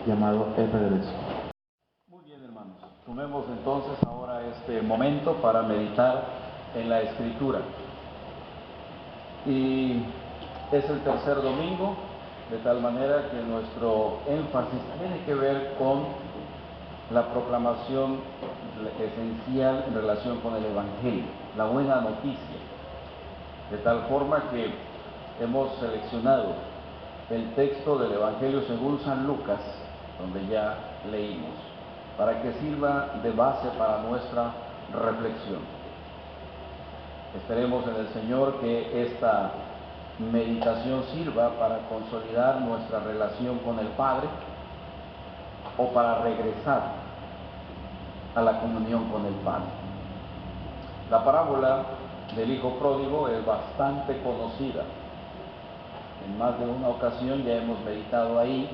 llamado el regreso. Muy bien, hermanos. Tomemos entonces ahora este momento para meditar en la Escritura. Y es el tercer domingo, de tal manera que nuestro énfasis tiene que ver con la proclamación esencial en relación con el Evangelio, la buena noticia. De tal forma que hemos seleccionado el texto del Evangelio según San Lucas, donde ya leímos, para que sirva de base para nuestra reflexión. Esperemos en el Señor que esta meditación sirva para consolidar nuestra relación con el Padre o para regresar a la comunión con el Padre. La parábola del Hijo Pródigo es bastante conocida. En más de una ocasión ya hemos meditado ahí,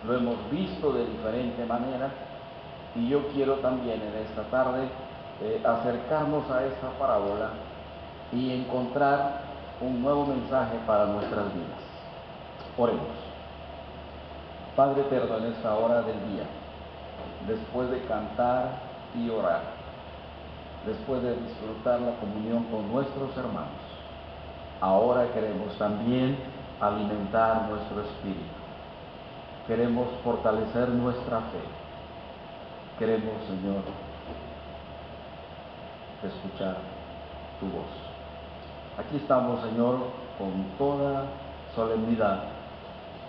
lo hemos visto de diferente manera, y yo quiero también en esta tarde acercarnos a esta parábola y encontrar un nuevo mensaje para nuestras vidas. Oremos. Padre eterno, en esta hora del día, después de cantar y orar, después de disfrutar la comunión con nuestros hermanos, ahora queremos también alimentar nuestro espíritu. Queremos fortalecer nuestra fe. Queremos, Señor, escuchar tu voz. Aquí estamos, Señor, con toda solemnidad,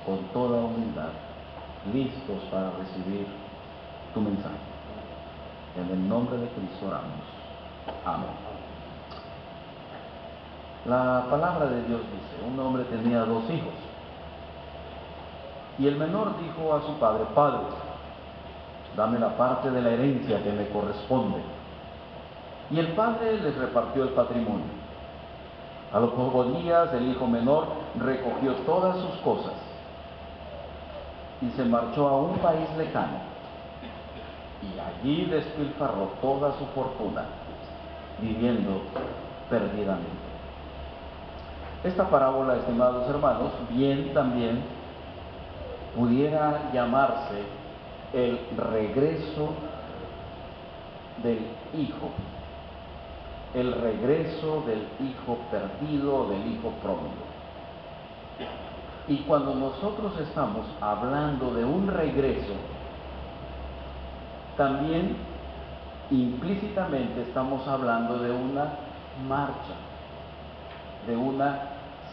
con toda humildad, listos para recibir tu mensaje. En el nombre de Cristo oramos. Amén. La palabra de Dios dice: un hombre tenía 2 hijos, y el menor dijo a su padre: Padre, dame la parte de la herencia que me corresponde. Y el padre les repartió el patrimonio. A los pocos días el hijo menor recogió todas sus cosas y se marchó a un país lejano, y allí despilfarró toda su fortuna, viviendo perdidamente. Esta parábola, estimados hermanos, bien también pudiera llamarse el regreso del hijo, el regreso del hijo perdido, del hijo pródigo. Y cuando nosotros estamos hablando de un regreso, también implícitamente estamos hablando de una marcha, de una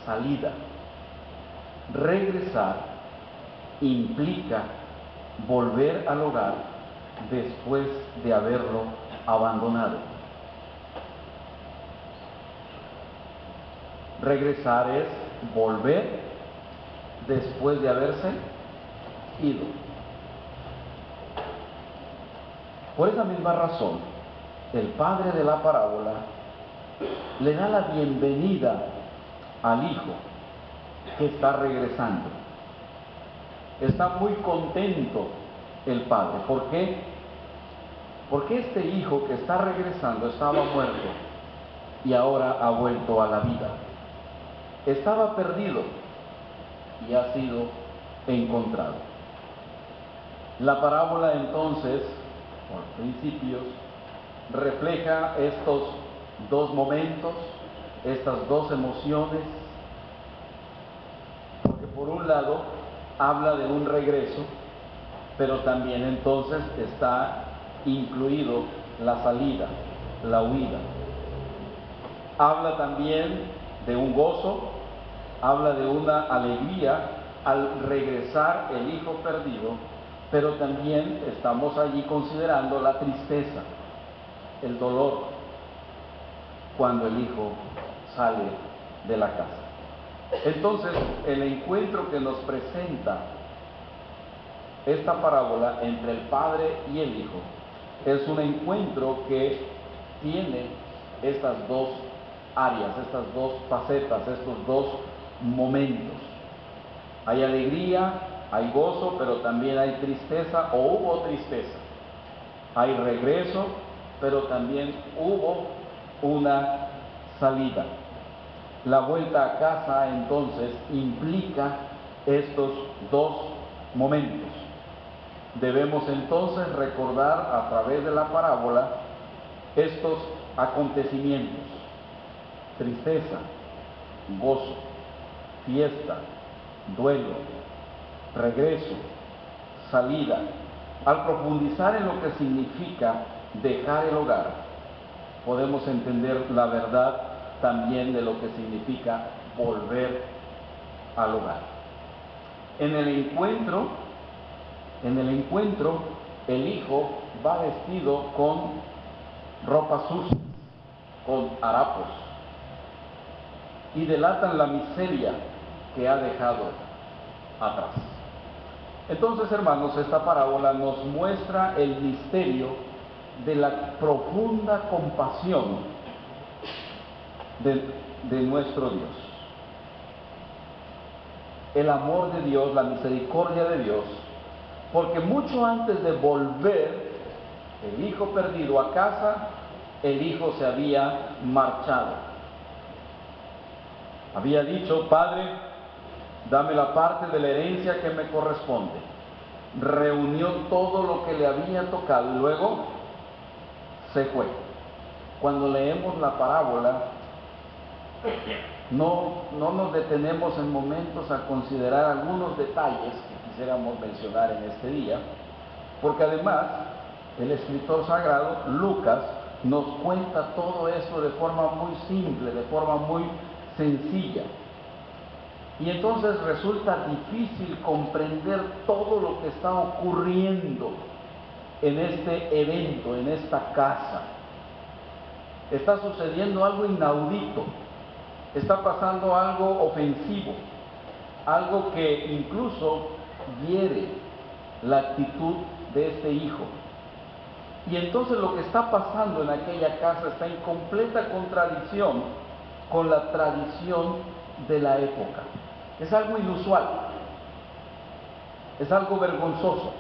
salida. Regresar implica volver al hogar después de haberlo abandonado. Regresar es volver después de haberse ido. Por esa misma razón, el padre de la parábola le da la bienvenida al hijo que está regresando. Está muy contento el padre. ¿Por qué? Porque este hijo que está regresando estaba muerto y ahora ha vuelto a la vida. Estaba perdido y ha sido encontrado. La parábola entonces, por principios, refleja estos 2 momentos, estas 2 emociones, porque por un lado habla de un regreso, pero también entonces está incluido la salida, la huida. Habla también de un gozo, habla de una alegría al regresar el hijo perdido, pero también estamos allí considerando la tristeza, el dolor, cuando el hijo sale de la casa. Entonces, el encuentro que nos presenta esta parábola entre el padre y el hijo es un encuentro que tiene estas 2 áreas, estas 2 facetas, estos 2 momentos. Hay alegría, hay gozo, pero también hay tristeza, o hubo tristeza. Hay regreso, pero también hubo una salida. La vuelta a casa entonces implica estos 2 momentos. Debemos entonces recordar a través de la parábola estos acontecimientos: tristeza, gozo, fiesta, duelo, regreso, salida. Al profundizar en lo que significa dejar el hogar, podemos entender la verdad también de lo que significa volver al hogar. En el encuentro, el hijo va vestido con ropa sucia, con harapos, y delatan la miseria que ha dejado atrás. Entonces, hermanos, esta parábola nos muestra el misterio de la profunda compasión de nuestro Dios. El amor de Dios, la misericordia de Dios, porque mucho antes de volver el hijo perdido a casa, el hijo se había marchado. Había dicho: Padre, dame la parte de la herencia que me corresponde. Reunió todo lo que le había tocado y luego se fue. Cuando leemos la parábola, no nos detenemos en momentos a considerar algunos detalles que quisiéramos mencionar en este día, porque además el escritor sagrado, Lucas, nos cuenta todo esto de forma muy simple, de forma muy sencilla. Y entonces resulta difícil comprender todo lo que está ocurriendo en este evento, en esta casa. Está sucediendo algo inaudito, está pasando algo ofensivo, algo que incluso hiere la actitud de este hijo. Y entonces lo que está pasando en aquella casa está en completa contradicción con la tradición de la época. Es algo inusual, es algo vergonzoso,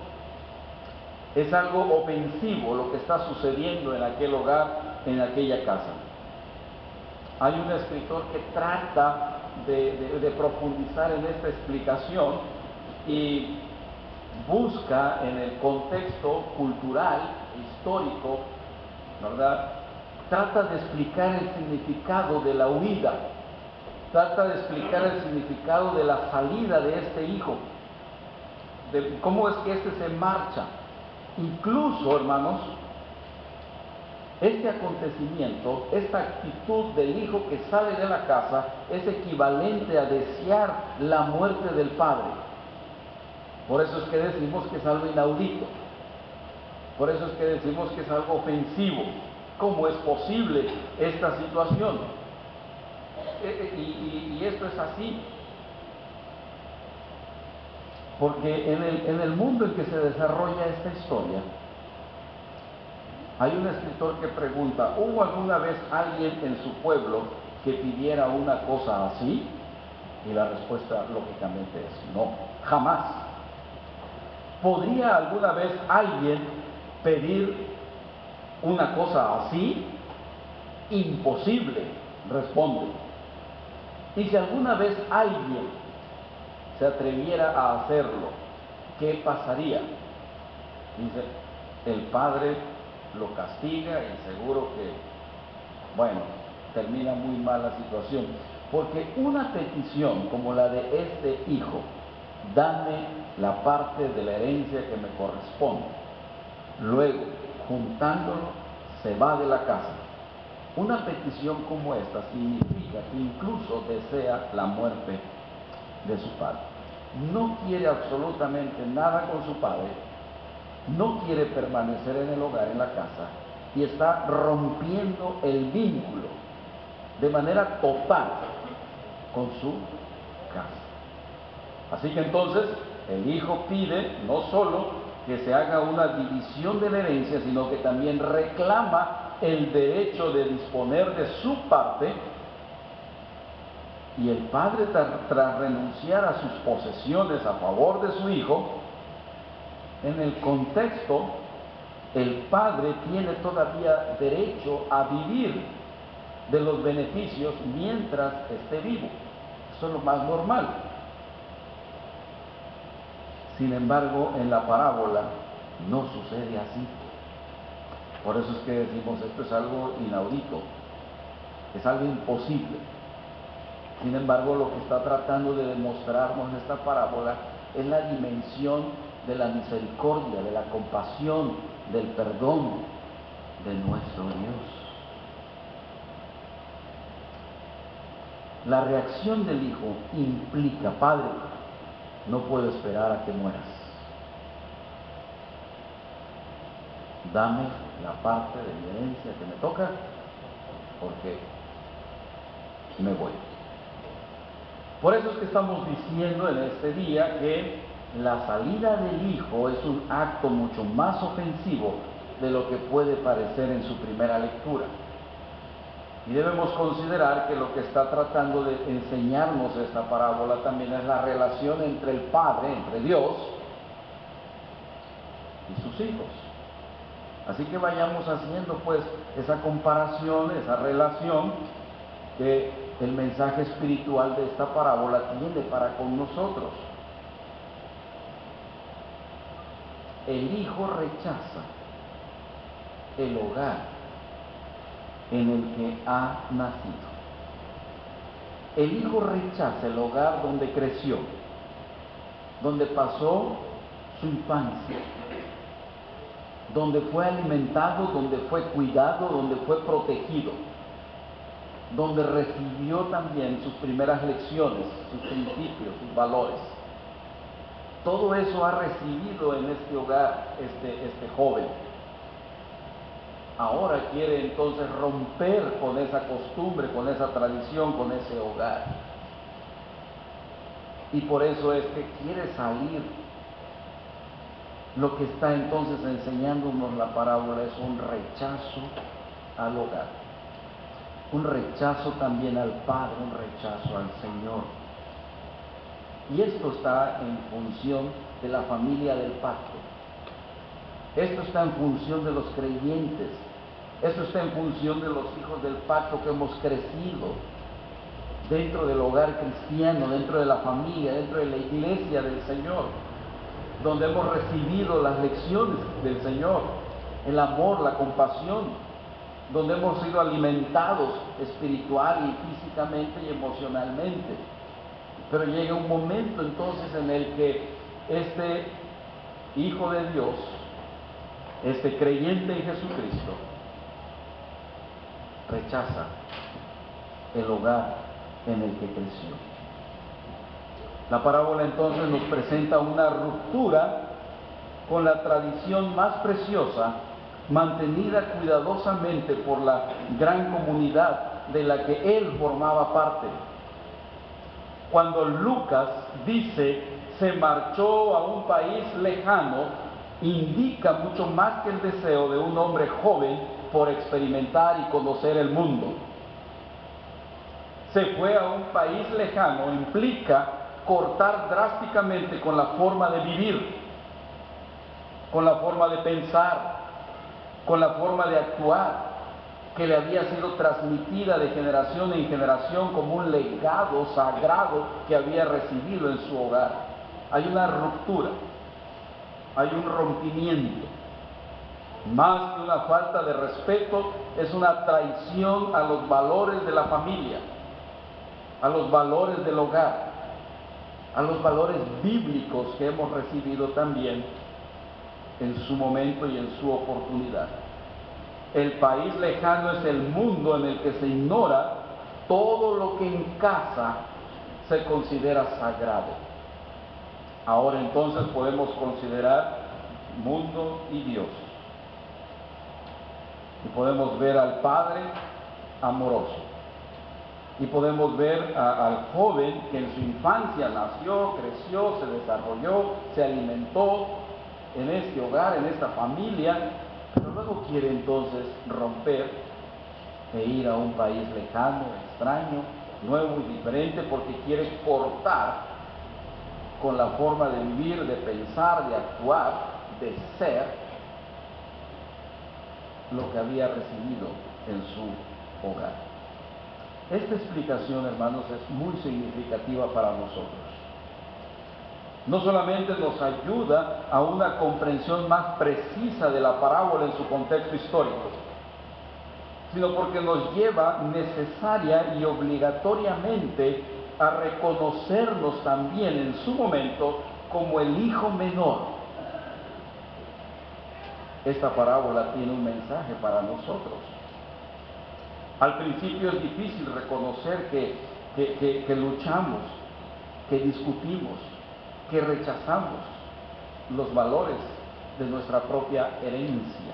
es algo ofensivo lo que está sucediendo en aquel hogar, en aquella casa. Hay un escritor que trata de profundizar en esta explicación y busca en el contexto cultural, histórico, ¿verdad? Trata de explicar el significado de la huida, trata de explicar el significado de la salida de este hijo, de cómo es que este se marcha. Incluso, hermanos, este acontecimiento, esta actitud del hijo que sale de la casa es equivalente a desear la muerte del padre. Por eso es que decimos que es algo inaudito. Por eso es que decimos que es algo ofensivo. ¿Cómo es posible esta situación? Y esto es así. Porque en el mundo en que se desarrolla esta historia, hay un escritor que pregunta: ¿hubo alguna vez alguien en su pueblo que pidiera una cosa así? Y la respuesta lógicamente es no, jamás. ¿Podría alguna vez alguien pedir una cosa así? Imposible, responde. Y si alguna vez alguien se atreviera a hacerlo, ¿qué pasaría? Dice: el padre lo castiga y seguro que, bueno, termina muy mal la situación. Porque una petición como la de este hijo, dame la parte de la herencia que me corresponde, luego, juntándolo, se va de la casa. Una petición como esta significa que incluso desea la muerte de su padre. No quiere absolutamente nada con su padre, no quiere permanecer en el hogar, en la casa, y está rompiendo el vínculo de manera total con su casa. Así que entonces el hijo pide no solo que se haga una división de la herencia, sino que también reclama el derecho de disponer de su parte. Y el padre, tras renunciar a sus posesiones a favor de su hijo, en el contexto, el padre tiene todavía derecho a vivir de los beneficios mientras esté vivo. Eso es lo más normal. Sin embargo, en la parábola no sucede así. Por eso es que decimos, esto es algo inaudito, es algo imposible. Sin embargo, lo que está tratando de demostrarnos esta parábola es la dimensión de la misericordia, de la compasión, del perdón de nuestro Dios. La reacción del hijo implica: Padre, no puedo esperar a que mueras. Dame la parte de mi herencia que me toca, porque me voy. Por eso es que estamos diciendo en este día que la salida del hijo es un acto mucho más ofensivo de lo que puede parecer en su primera lectura. Y debemos considerar que lo que está tratando de enseñarnos esta parábola también es la relación entre el Padre, entre Dios y sus hijos. Así que vayamos haciendo pues esa comparación, esa relación que el mensaje espiritual de esta parábola tiene para con nosotros. El hijo rechaza el hogar en el que ha nacido. El hijo rechaza el hogar donde creció, donde pasó su infancia, donde fue alimentado, donde fue cuidado, donde fue protegido, donde recibió también sus primeras lecciones, sus principios, sus valores. Todo eso ha recibido en este hogar este joven. Ahora quiere entonces romper con esa costumbre, con esa tradición, con ese hogar. Y por eso es que quiere salir. Lo que está entonces enseñándonos la parábola es un rechazo al hogar, un rechazo también al Padre, un rechazo al Señor. Y esto está en función de la familia del pacto. Esto está en función de los creyentes. Esto está en función de los hijos del pacto que hemos crecido dentro del hogar cristiano, dentro de la familia, dentro de la iglesia del Señor, donde hemos recibido las lecciones del Señor, el amor, la compasión, donde hemos sido alimentados espiritual y físicamente y emocionalmente. Pero llega un momento entonces en el que este Hijo de Dios, este creyente en Jesucristo, rechaza el hogar en el que creció. La parábola entonces nos presenta una ruptura con la tradición más preciosa, mantenida cuidadosamente por la gran comunidad de la que él formaba parte. Cuando Lucas dice se marchó a un país lejano, indica mucho más que el deseo de un hombre joven por experimentar y conocer el mundo. Se fue a un país lejano implica cortar drásticamente con la forma de vivir, con la forma de pensar, con la forma de actuar que le había sido transmitida de generación en generación como un legado sagrado que había recibido en su hogar. Hay una ruptura, hay un rompimiento. Más que una falta de respeto, es una traición a los valores de la familia, a los valores del hogar, a los valores bíblicos que hemos recibido también en su momento y en su oportunidad. El país lejano es el mundo en el que se ignora todo lo que en casa se considera sagrado. Ahora entonces podemos considerar mundo y Dios. Y podemos ver al Padre amoroso. Y podemos ver al joven que en su infancia nació, creció, se desarrolló, se alimentó en este hogar, en esta familia, pero luego quiere entonces romper e ir a un país lejano, extraño, nuevo y diferente, porque quiere cortar con la forma de vivir, de pensar, de actuar, de ser, lo que había recibido en su hogar. Esta explicación, hermanos, es muy significativa para nosotros. No solamente nos ayuda a una comprensión más precisa de la parábola en su contexto histórico, sino porque nos lleva necesaria y obligatoriamente a reconocernos también en su momento como el hijo menor. Esta parábola tiene un mensaje para nosotros. Al principio es difícil reconocer que luchamos, que discutimos, que rechazamos los valores de nuestra propia herencia.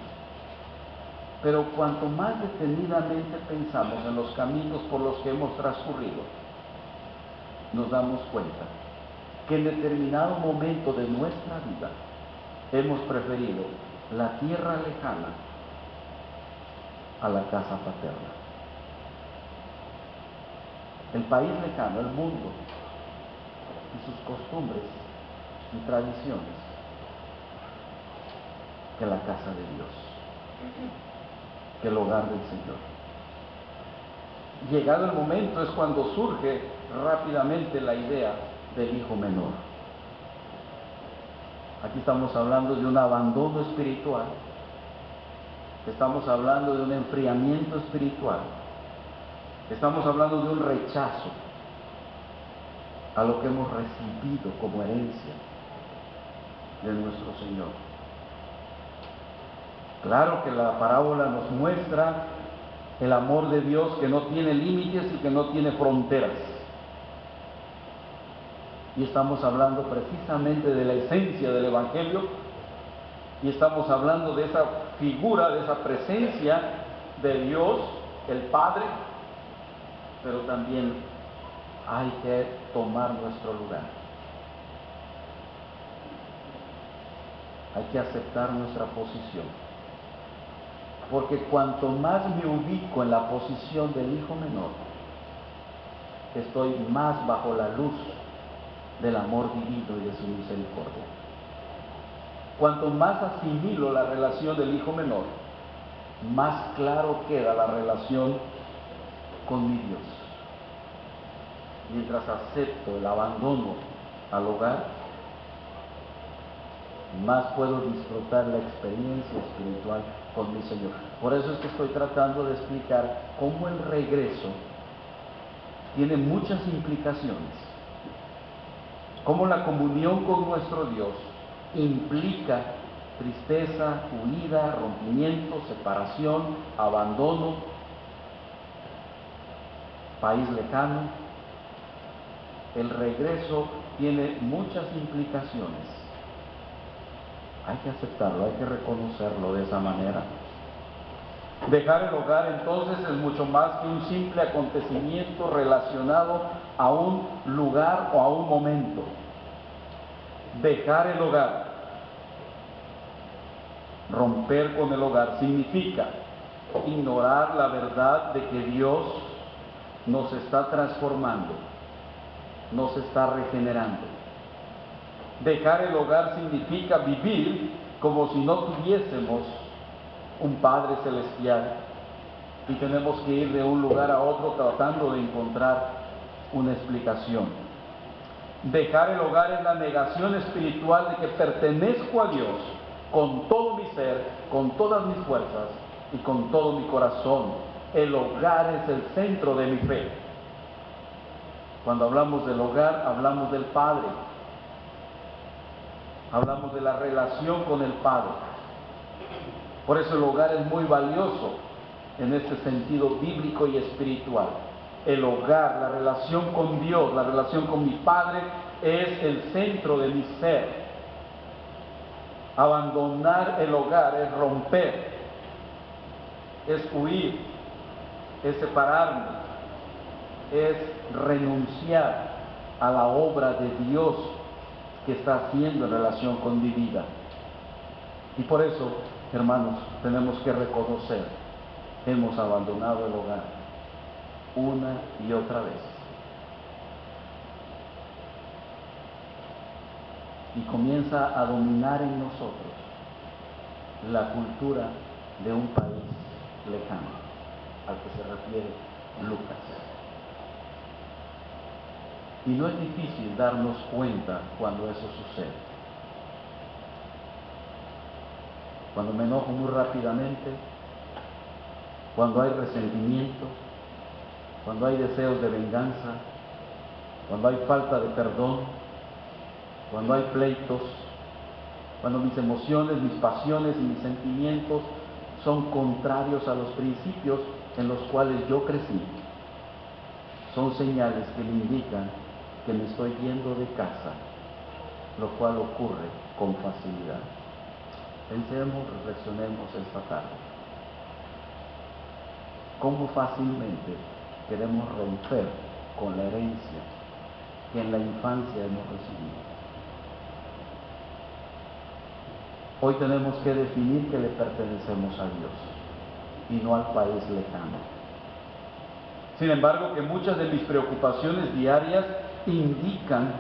Pero cuanto más detenidamente pensamos en los caminos por los que hemos transcurrido, nos damos cuenta que en determinado momento de nuestra vida hemos preferido la tierra lejana a la casa paterna. El país lejano, el mundo y sus costumbres y tradiciones, que la casa de Dios, que el hogar del Señor. Llegado el momento es cuando surge rápidamente la idea del hijo menor. Aquí estamos hablando de un abandono espiritual, estamos hablando de un enfriamiento espiritual, estamos hablando de un rechazo a lo que hemos recibido como herencia de nuestro Señor. Claro que la parábola nos muestra el amor de Dios que no tiene límites y que no tiene fronteras. Y estamos hablando precisamente de la esencia del Evangelio, y estamos hablando de esa figura, de esa presencia de Dios, el Padre, pero también hay que tomar nuestro lugar. Hay que aceptar nuestra posición. Porque cuanto más me ubico en la posición del hijo menor, estoy más bajo la luz del amor divino y de su misericordia. Cuanto más asimilo la relación del hijo menor, más claro queda la relación con mi Dios. Mientras acepto el abandono al hogar, más puedo disfrutar la experiencia espiritual con mi Señor. Por eso es que estoy tratando de explicar cómo el regreso tiene muchas implicaciones, cómo la comunión con nuestro Dios implica tristeza, huida, rompimiento, separación, abandono, país lejano. El regreso tiene muchas implicaciones. Hay que aceptarlo, hay que reconocerlo de esa manera. Dejar el hogar entonces es mucho más que un simple acontecimiento relacionado a un lugar o a un momento. Dejar el hogar, romper con el hogar, significa ignorar la verdad de que Dios nos está transformando, nos está regenerando. Dejar el hogar significa vivir como si no tuviésemos un Padre Celestial y tenemos que ir de un lugar a otro tratando de encontrar una explicación. Dejar el hogar es la negación espiritual de que pertenezco a Dios con todo mi ser, con todas mis fuerzas y con todo mi corazón. El hogar es el centro de mi fe. Cuando hablamos del hogar, hablamos del Padre. Hablamos de la relación con el Padre. Por eso el hogar es muy valioso en este sentido bíblico y espiritual. El hogar, la relación con Dios, la relación con mi Padre es el centro de mi ser. Abandonar el hogar es romper, es huir, es separarme, es renunciar a la obra de Dios que está haciendo en relación con mi vida. Y por eso, hermanos, tenemos que reconocer, hemos abandonado el hogar una y otra vez. Y comienza a dominar en nosotros la cultura de un país lejano, al que se refiere Lucas. Y no es difícil darnos cuenta cuando eso sucede. Cuando me enojo muy rápidamente, cuando hay resentimiento, cuando hay deseos de venganza, cuando hay falta de perdón, cuando hay pleitos, cuando mis emociones, mis pasiones y mis sentimientos son contrarios a los principios en los cuales yo crecí, son señales que me indican que me estoy yendo de casa, lo cual ocurre con facilidad. Pensemos, reflexionemos esta tarde. ¿Cómo fácilmente queremos romper con la herencia que en la infancia hemos recibido? Hoy tenemos que definir que le pertenecemos a Dios y no al país lejano. Sin embargo, que muchas de mis preocupaciones diarias indican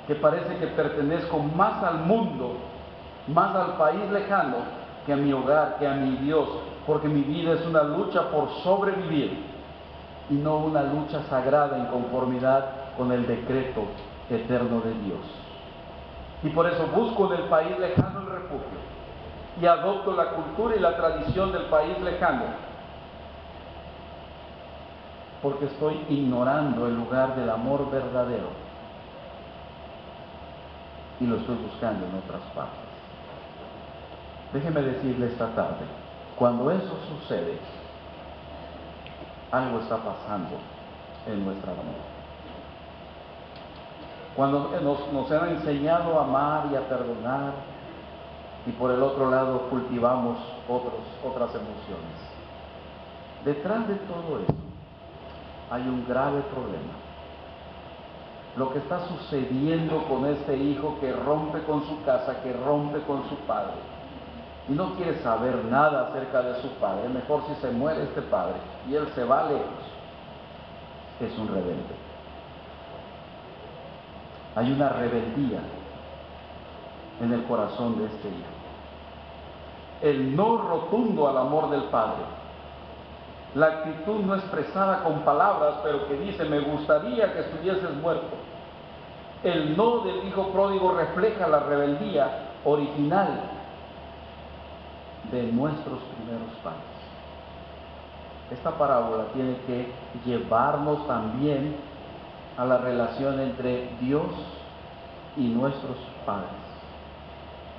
que parece que pertenezco más al mundo, más al país lejano, que a mi hogar, que a mi Dios, porque mi vida es una lucha por sobrevivir y no una lucha sagrada en conformidad con el decreto eterno de Dios. Y por eso busco en el país lejano el refugio y adopto la cultura y la tradición del país lejano, porque estoy ignorando el lugar del amor verdadero y lo estoy buscando en otras partes. Déjeme decirle esta tarde, cuando eso sucede, algo está pasando en nuestra vida. Cuando nos han enseñado a amar y a perdonar, y por el otro lado cultivamos otras emociones. Detrás de todo eso hay un grave problema. Lo que está sucediendo con este hijo que rompe con su casa, que rompe con su padre, y no quiere saber nada acerca de su padre, mejor si se muere este padre y él se va lejos, es un rebelde. Hay una rebeldía en el corazón de este hijo. El no rotundo al amor del padre. La actitud no expresada con palabras, pero que dice, me gustaría que estuvieses muerto. El no del hijo pródigo refleja la rebeldía original de nuestros primeros padres. Esta parábola tiene que llevarnos también a la relación entre Dios y nuestros padres,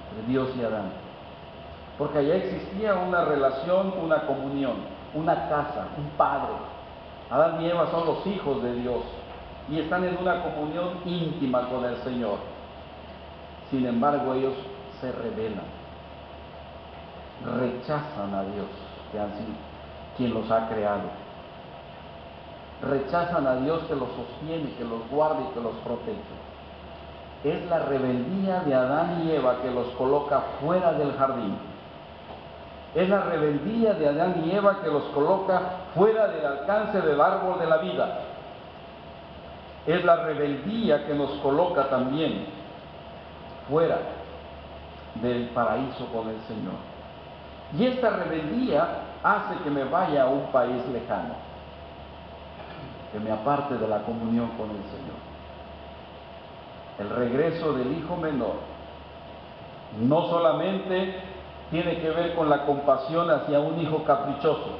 entre Dios y Adán. Porque allá existía una relación, una comunión, una casa, un padre. Adán y Eva son los hijos de Dios y están en una comunión íntima con el Señor. Sin embargo, ellos se rebelan, rechazan a Dios, que ha sido quien los ha creado. Rechazan a Dios que los sostiene, que los guarda y que los protege. Es la rebeldía de Adán y Eva que los coloca fuera del jardín. Es la rebeldía de Adán y Eva que los coloca fuera del alcance del árbol de la vida. Es la rebeldía que nos coloca también fuera del paraíso con el Señor. Y esta rebeldía hace que me vaya a un país lejano, que me aparte de la comunión con el Señor. El regreso del hijo menor no solamente tiene que ver con la compasión hacia un hijo caprichoso,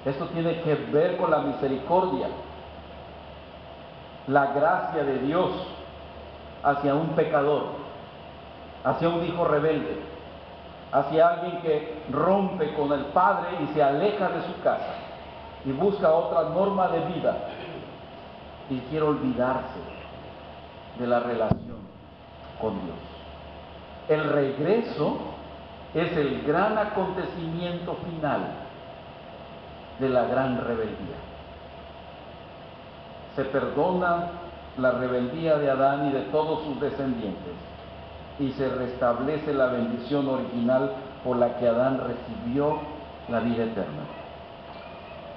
esto tiene que ver con la misericordia, la gracia de Dios hacia un pecador, hacia un hijo rebelde, hacia alguien que rompe con el padre y se aleja de su casa y busca otra norma de vida y quiere olvidarse de la relación con Dios. El regreso es el gran acontecimiento final de la gran rebeldía. Se perdona la rebeldía de Adán y de todos sus descendientes y se restablece la bendición original por la que Adán recibió la vida eterna.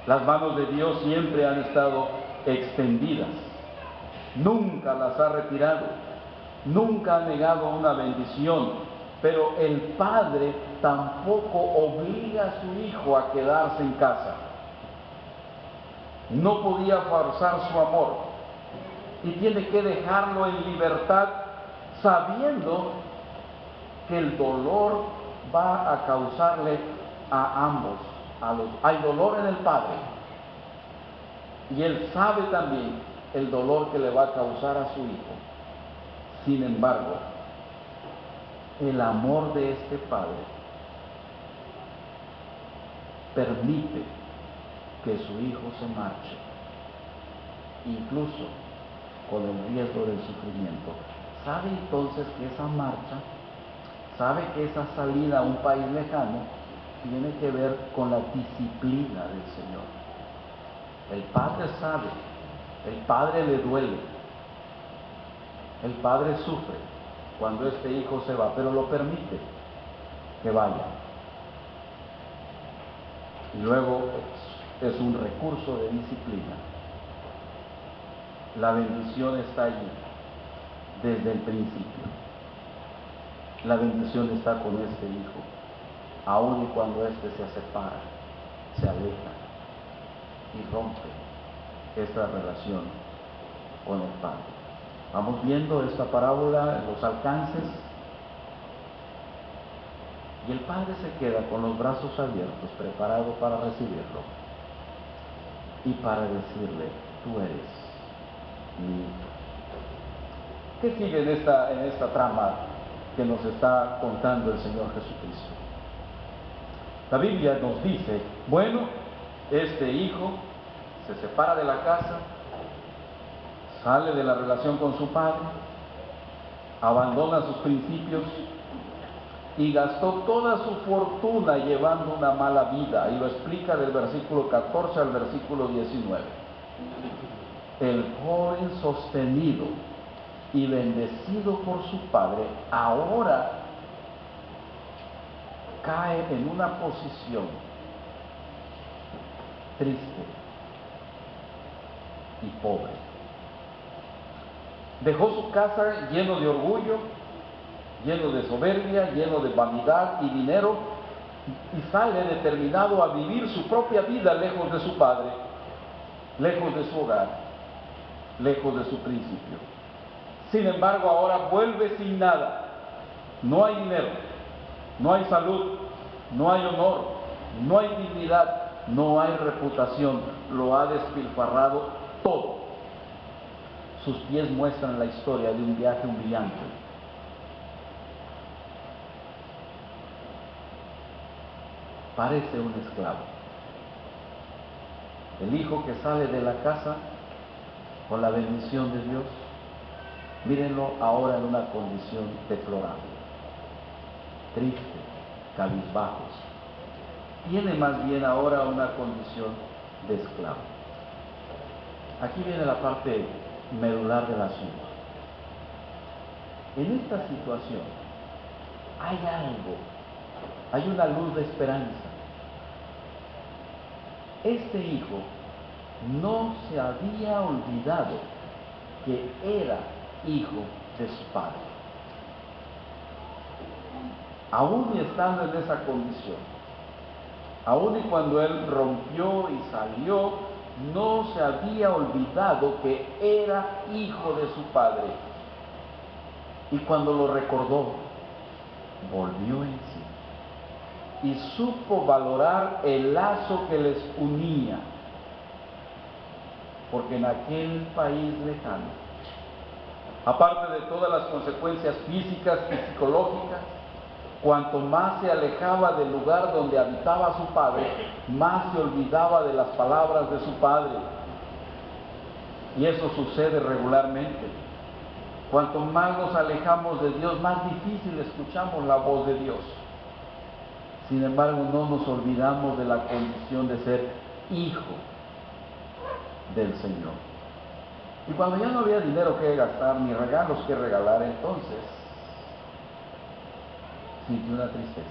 Las manos de Dios siempre han estado extendidas, nunca las ha retirado, nunca ha negado una bendición, pero el padre tampoco obliga a su hijo a quedarse en casa. No podía forzar su amor, y tiene que dejarlo en libertad, sabiendo que el dolor va a causarle a ambos. Hay dolor en el padre, y él sabe también el dolor que le va a causar a su hijo. Sin embargo, el amor de este padre permite que su hijo se marche, incluso con el riesgo del sufrimiento. Sabe entonces que esa marcha, sabe que esa salida a un país lejano tiene que ver con la disciplina del Señor. El padre sabe, el padre le duele, el padre sufre cuando este hijo se va, pero lo permite que vaya. Y luego es un recurso de disciplina. La bendición está allí desde el principio. La bendición está con este hijo, aun y cuando éste se separa, se aleja y rompe esta relación con el Padre. Vamos viendo esta parábola en los alcances, y el Padre se queda con los brazos abiertos, preparado para recibirlo y para decirle: tú eres mi hijo. ¿Qué sigue en esta trama que nos está contando el Señor Jesucristo? La Biblia nos dice, bueno, este hijo se separa de la casa, sale de la relación con su padre, abandona sus principios y gastó toda su fortuna llevando una mala vida, y lo explica del versículo 14 al versículo 19. El joven sostenido y bendecido por su padre ahora cae en una posición triste y pobre. Dejó su casa lleno de orgullo, lleno de soberbia, lleno de vanidad y dinero, y sale determinado a vivir su propia vida lejos de su padre, lejos de su hogar, lejos de su principio. Sin embargo, ahora vuelve sin nada. No hay dinero, no hay salud, no hay honor, no hay dignidad, no hay reputación. Lo ha despilfarrado todo. Sus pies muestran la historia de un viaje humillante. Parece un esclavo. El hijo que sale de la casa con la bendición de Dios, mírenlo ahora en una condición deplorable, triste, cabizbajos. Tiene más bien ahora una condición de esclavo. Aquí viene la parte medular del asunto. En esta situación hay algo, hay una luz de esperanza. Este hijo no se había olvidado que era hijo de su padre. Aún y estando en esa condición, aún y cuando él rompió y salió, no se había olvidado que era hijo de su padre. Y cuando lo recordó, volvió en sí y supo valorar el lazo que les unía, porque en aquel país lejano, aparte de todas las consecuencias físicas y psicológicas, cuanto más se alejaba del lugar donde habitaba su padre, más se olvidaba de las palabras de su padre. Y eso sucede regularmente. Cuanto más nos alejamos de Dios, más difícil escuchamos la voz de Dios. Sin embargo, no nos olvidamos de la condición de ser hijo del Señor. Y cuando ya no había dinero que gastar, ni regalos que regalar, entonces sintió una tristeza,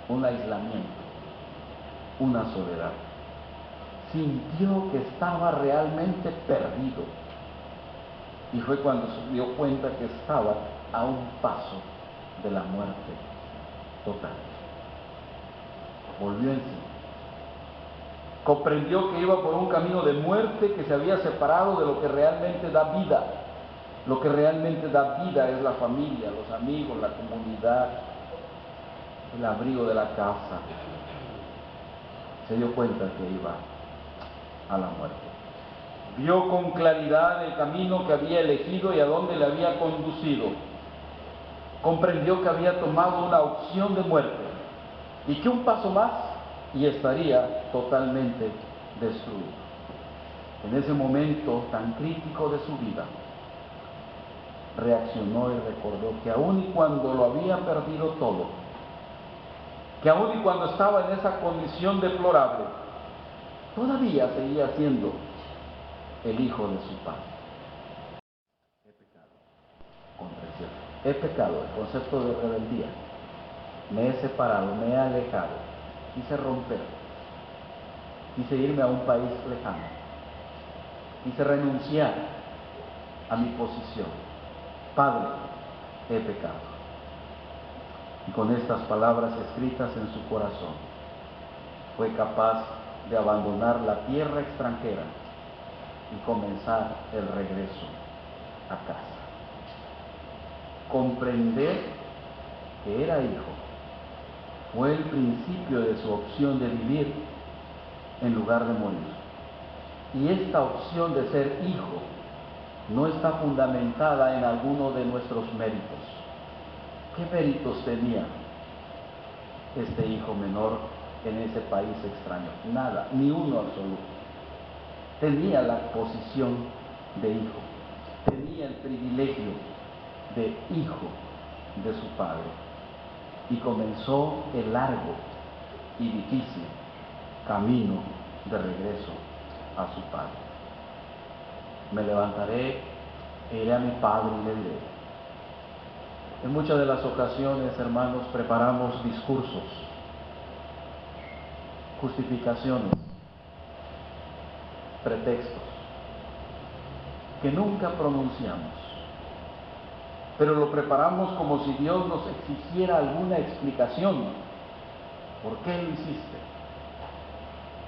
un aislamiento, una soledad. Sintió que estaba realmente perdido. Y fue cuando se dio cuenta que estaba a un paso de la muerte total. Volvió en sí Comprendió que iba por un camino de muerte, que se había separado de lo que realmente da vida. Lo que realmente da vida es la familia, los amigos, la comunidad, el abrigo de la casa. Se dio cuenta que iba a la muerte. Vio con claridad el camino que había elegido y a dónde le había conducido. Comprendió que había tomado una opción de muerte y que un paso más y estaría totalmente destruido. En ese momento tan crítico de su vida, reaccionó y recordó que aun y cuando lo había perdido todo, que aun y cuando estaba en esa condición deplorable, todavía seguía siendo el hijo de su padre. He pecado contra el cielo. He pecado, el concepto de rebeldía. Me he separado, me he alejado, quise romper, quise irme a un país lejano, quise renunciar a mi posición. Padre, he pecado. Y con estas palabras escritas en su corazón, fue capaz de abandonar la tierra extranjera y comenzar el regreso a casa. Comprender que era hijo fue el principio de su opción de vivir en lugar de morir. Y esta opción de ser hijo no está fundamentada en alguno de nuestros méritos. ¿Qué méritos tenía este hijo menor en ese país extraño? Nada, ni uno absoluto. Tenía la posición de hijo, tenía el privilegio de hijo de su padre, y comenzó el largo y difícil camino de regreso a su padre. Me levantaré e iré a mi padre y le diré. En muchas de las ocasiones, hermanos, preparamos discursos, justificaciones, pretextos, que nunca pronunciamos, pero lo preparamos como si Dios nos exigiera alguna explicación. ¿Por qué lo hiciste?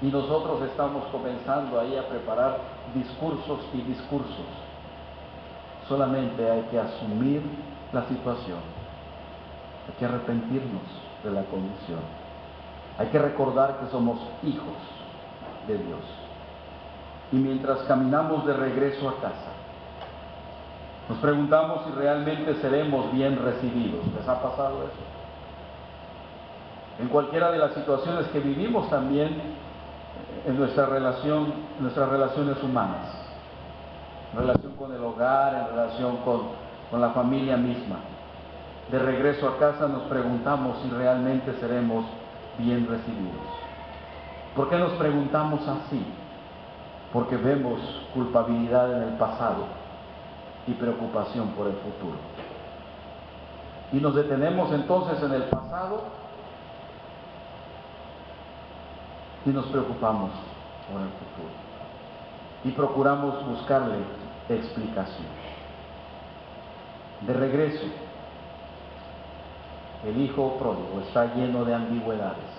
Y nosotros estamos comenzando ahí a preparar discursos y discursos. Solamente hay que asumir la situación, hay que arrepentirnos de la condición, hay que recordar que somos hijos de Dios. Y mientras caminamos de regreso a casa, nos preguntamos si realmente seremos bien recibidos. ¿Les ha pasado eso? En cualquiera de las situaciones que vivimos, también en nuestras relaciones humanas, en relación con el hogar, en relación con la familia misma. De regreso a casa nos preguntamos si realmente seremos bien recibidos. ¿Por qué nos preguntamos así? Porque vemos culpabilidad en el pasado y preocupación por el futuro. Y nos detenemos entonces en el pasado y nos preocupamos por el futuro. Y procuramos buscarle explicación. De regreso, el hijo pródigo está lleno de ambigüedades.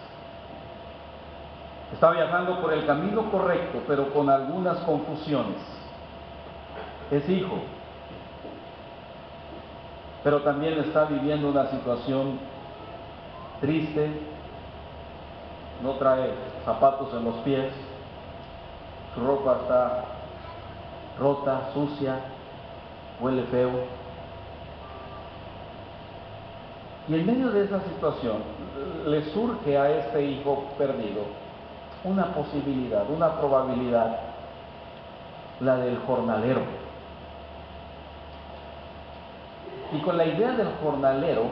Está viajando por el camino correcto, pero con algunas confusiones. Es hijo, pero también está viviendo una situación triste. No trae zapatos en los pies, su ropa está rota, sucia, huele feo. Y en medio de esa situación le surge a este hijo perdido una posibilidad, una probabilidad, la del jornalero. Y con la idea del jornalero,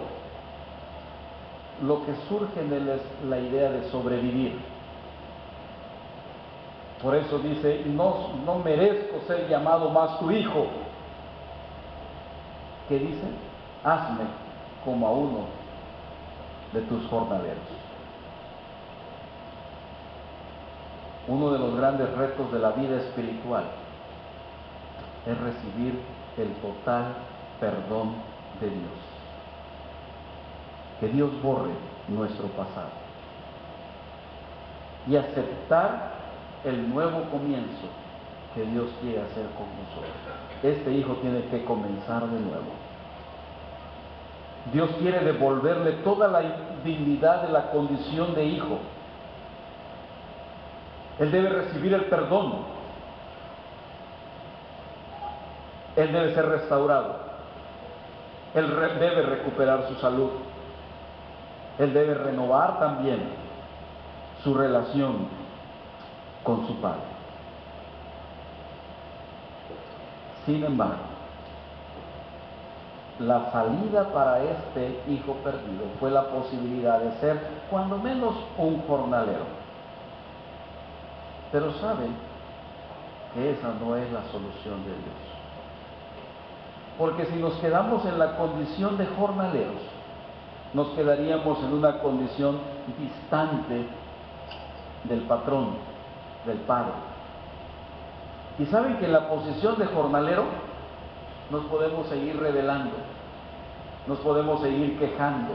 lo que surge en él es la idea de sobrevivir. Por eso dice, no merezco ser llamado más tu hijo. ¿Qué dice? Hazme como a uno de tus jornaleros. Uno de los grandes retos de la vida espiritual es recibir el total perdón de Dios. Que Dios borre nuestro pasado y aceptar el nuevo comienzo que Dios quiere hacer con nosotros. Este hijo tiene que comenzar de nuevo. Dios quiere devolverle toda la dignidad de la condición de hijo. Él debe recibir el perdón. Él debe ser restaurado. Él debe recuperar su salud. Él debe renovar también su relación con su padre. Sin embargo, la salida para este hijo perdido fue la posibilidad de ser, cuando menos, un jornalero. Pero saben que esa no es la solución de Dios. Porque si nos quedamos en la condición de jornaleros, nos quedaríamos en una condición distante del patrón, del padre. Y saben que en la posición de jornalero nos podemos seguir rebelando, nos podemos seguir quejando,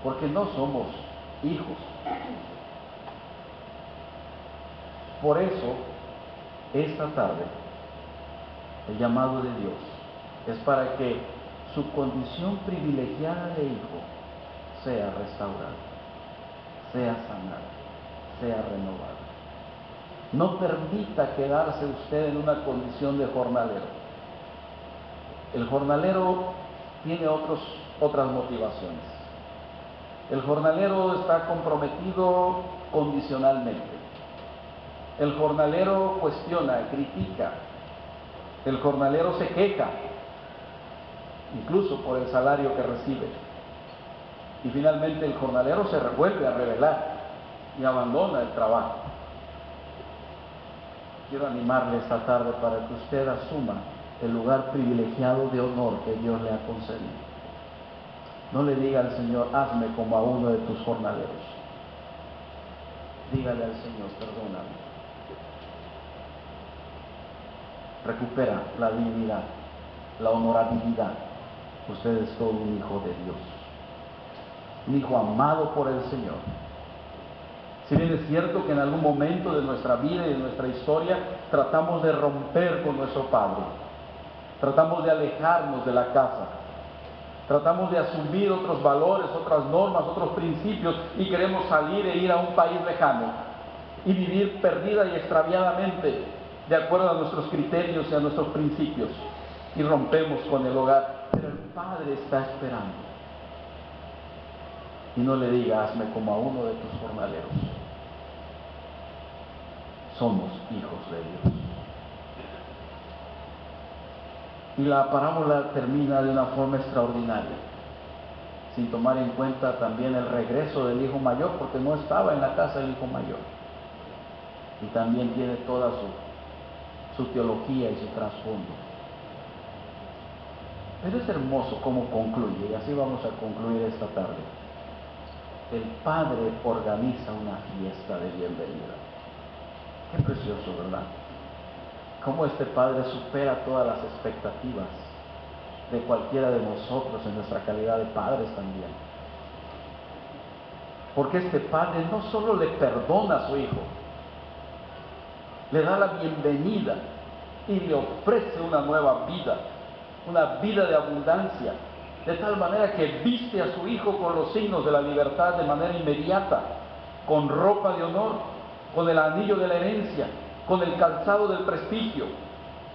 porque no somos hijos. Por eso, esta tarde, el llamado de Dios es para que su condición privilegiada de hijo sea restaurada, sea sanada, sea renovada. No permita quedarse usted en una condición de jornalero. El jornalero tiene otras motivaciones. El jornalero está comprometido condicionalmente. El jornalero cuestiona, critica. El jornalero se queja, incluso por el salario que recibe. Y finalmente el jornalero se vuelve a rebelar y abandona el trabajo. Quiero animarle esta tarde para que usted asuma el lugar privilegiado de honor que Dios le ha concedido. No le diga al Señor, hazme como a uno de tus jornaleros. Dígale al Señor, perdóname. Recupera la dignidad, la honorabilidad. Usted es todo un hijo de Dios, un hijo amado por el Señor. Si bien es cierto que en algún momento de nuestra vida y de nuestra historia tratamos de romper con nuestro Padre, tratamos de alejarnos de la casa, tratamos de asumir otros valores, otras normas, otros principios y queremos salir e ir a un país lejano y vivir perdida y extraviadamente de acuerdo a nuestros criterios y a nuestros principios y rompemos con el hogar, pero el Padre está esperando. Y no le diga, hazme como a uno de tus jornaleros. Somos hijos de Dios. Y la parábola termina de una forma extraordinaria, sin tomar en cuenta también el regreso del hijo mayor, porque no estaba en la casa del hijo mayor. Y también tiene toda su teología y su trasfondo. Pero es hermoso cómo concluye, y así vamos a concluir esta tarde. El Padre organiza una fiesta de bienvenida. Qué precioso, ¿verdad? Cómo este Padre supera todas las expectativas de cualquiera de nosotros en nuestra calidad de padres también. Porque este Padre no solo le perdona a su hijo, le da la bienvenida y le ofrece una nueva vida, una vida de abundancia, de tal manera que viste a su hijo con los signos de la libertad de manera inmediata, con ropa de honor, con el anillo de la herencia, con el calzado del prestigio.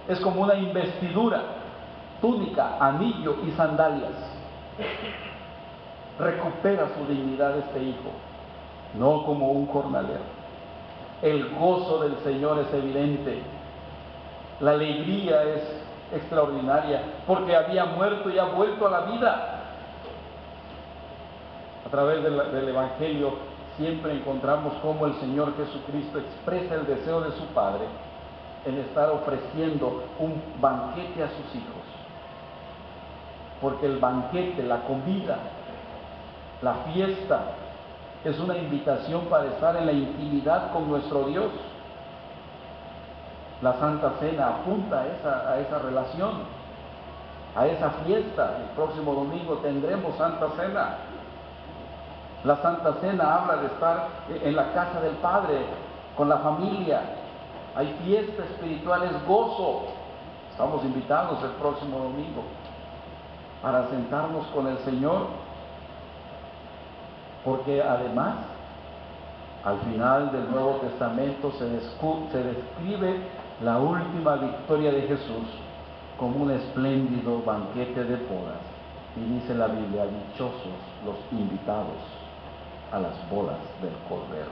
Es como una investidura, túnica, anillo y sandalias. Recupera su dignidad este hijo, no como un jornalero. El gozo del Señor es evidente, la alegría es extraordinaria, porque había muerto y ha vuelto a la vida. A través del Evangelio siempre encontramos cómo el Señor Jesucristo expresa el deseo de su Padre en estar ofreciendo un banquete a sus hijos. Porque el banquete, la comida, la fiesta, es una invitación para estar en la intimidad con nuestro Dios. La Santa Cena apunta a esa relación, a esa fiesta. El próximo domingo tendremos Santa Cena. La Santa Cena habla de estar en la casa del Padre, con la familia. Hay fiesta espiritual, es gozo. Estamos invitados el próximo domingo para sentarnos con el Señor, porque además al final del Nuevo Testamento se describe la última victoria de Jesús como un espléndido banquete de bodas. Y dice la Biblia: dichosos los invitados a las bodas del Cordero.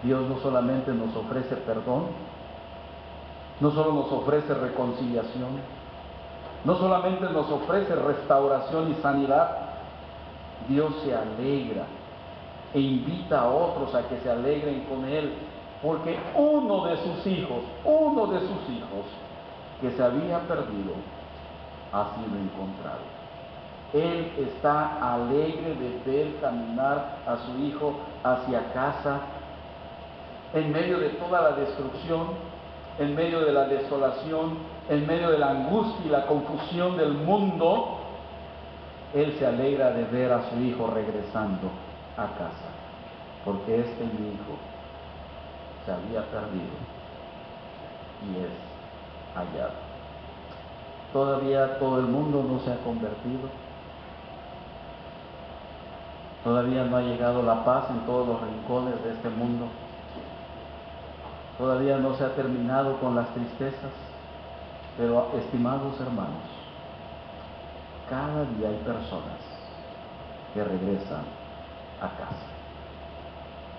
Dios no solamente nos ofrece perdón, no solo nos ofrece reconciliación, no solamente nos ofrece restauración y sanidad. Dios se alegra e invita a otros a que se alegren con Él, porque uno de sus hijos que se había perdido ha sido encontrado. Él está alegre de ver caminar a su hijo hacia casa, en medio de toda la destrucción, en medio de la desolación, en medio de la angustia y la confusión del mundo. Él se alegra de ver a su hijo regresando a casa, porque mi hijo se había perdido y es hallado. Todavía todo el mundo no se ha convertido, todavía no ha llegado la paz en todos los rincones de este mundo, todavía no se ha terminado con las tristezas, pero estimados hermanos, cada día hay personas que regresan a casa.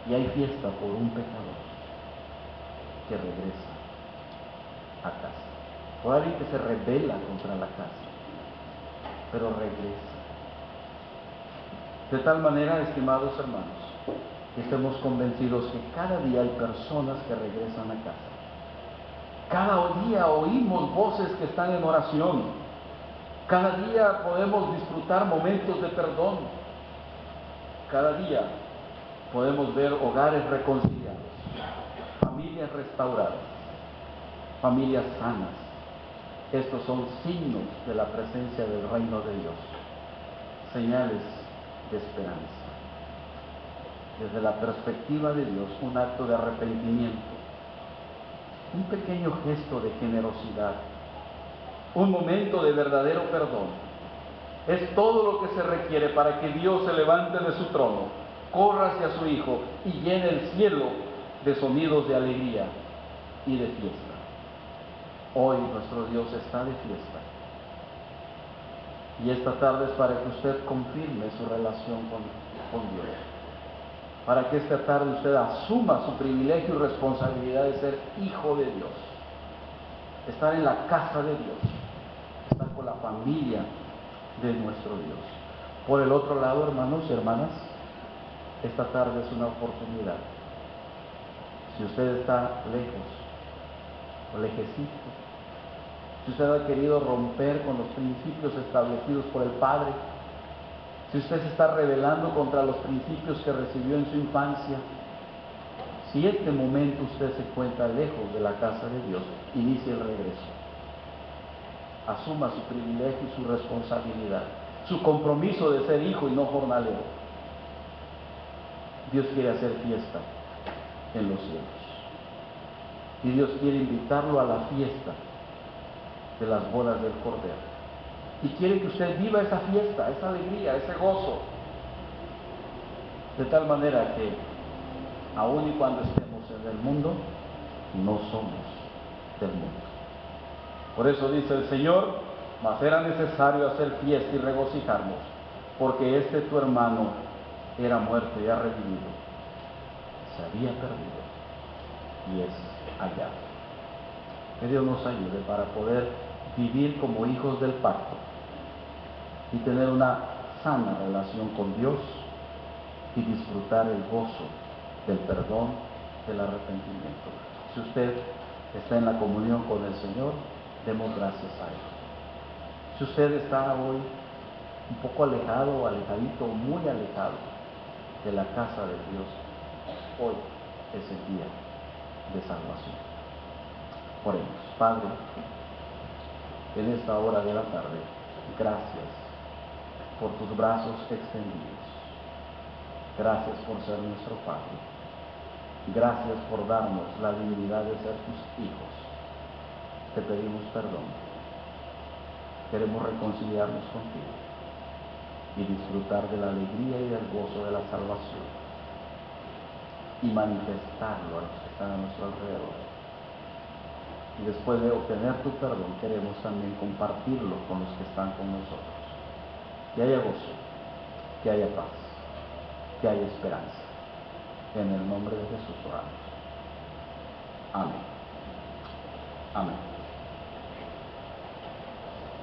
Y hay fiesta por un pecador que regresa a casa. Por alguien que se rebela contra la casa, pero regresa. De tal manera, estimados hermanos, que estemos convencidos que cada día hay personas que regresan a casa. Cada día oímos voces que están en oración. Cada día podemos disfrutar momentos de perdón. Cada día podemos ver hogares reconciliados, familias restauradas, familias sanas. Estos son signos de la presencia del reino de Dios, señales de esperanza. Desde la perspectiva de Dios, un acto de arrepentimiento, un pequeño gesto de generosidad, un momento de verdadero perdón, es todo lo que se requiere para que Dios se levante de su trono, corra hacia su Hijo y llene el cielo de sonidos de alegría y de fiesta. Hoy nuestro Dios está de fiesta, y esta tarde es para que usted confirme su relación con Dios, para que esta tarde usted asuma su privilegio y responsabilidad de ser hijo de Dios, estar en la casa de Dios, estar con la familia de nuestro Dios. Por el otro lado, hermanos y hermanas, esta tarde es una oportunidad. Si usted está lejos o lejecito, si usted ha querido romper con los principios establecidos por el Padre, si usted se está rebelando contra los principios que recibió en su infancia, si en este momento usted se encuentra lejos de la casa de Dios, inicie el regreso. Asuma su privilegio y su responsabilidad, su compromiso de ser hijo y no jornalero. Dios quiere hacer fiesta en los cielos, y Dios quiere invitarlo a la fiesta de las bodas del Cordero, y quiere que usted viva esa fiesta, esa alegría, ese gozo, de tal manera que aun y cuando estemos en el mundo, no somos del mundo. Por eso dice el Señor: mas era necesario hacer fiesta y regocijarnos, porque tu hermano era muerto y ha revivido, se había perdido y es hallado. Que Dios nos ayude para poder vivir como hijos del pacto y tener una sana relación con Dios y disfrutar el gozo del perdón, del arrepentimiento. Si usted está en la comunión con el Señor, demos gracias a Él. Si usted está hoy un poco alejado o alejadito, muy alejado de la casa de Dios, hoy es el día de salvación. Oremos. Padre, en esta hora de la tarde, gracias por tus brazos extendidos. Gracias por ser nuestro Padre. Gracias por darnos la dignidad de ser tus hijos. Te pedimos perdón. Queremos reconciliarnos contigo y disfrutar de la alegría y del gozo de la salvación y manifestarlo a los que están a nuestro alrededor. Y después de obtener tu perdón, queremos también compartirlo con los que están con nosotros. Que haya gozo, que haya paz, que haya esperanza. En el nombre de Jesús oramos. Amén. Amén.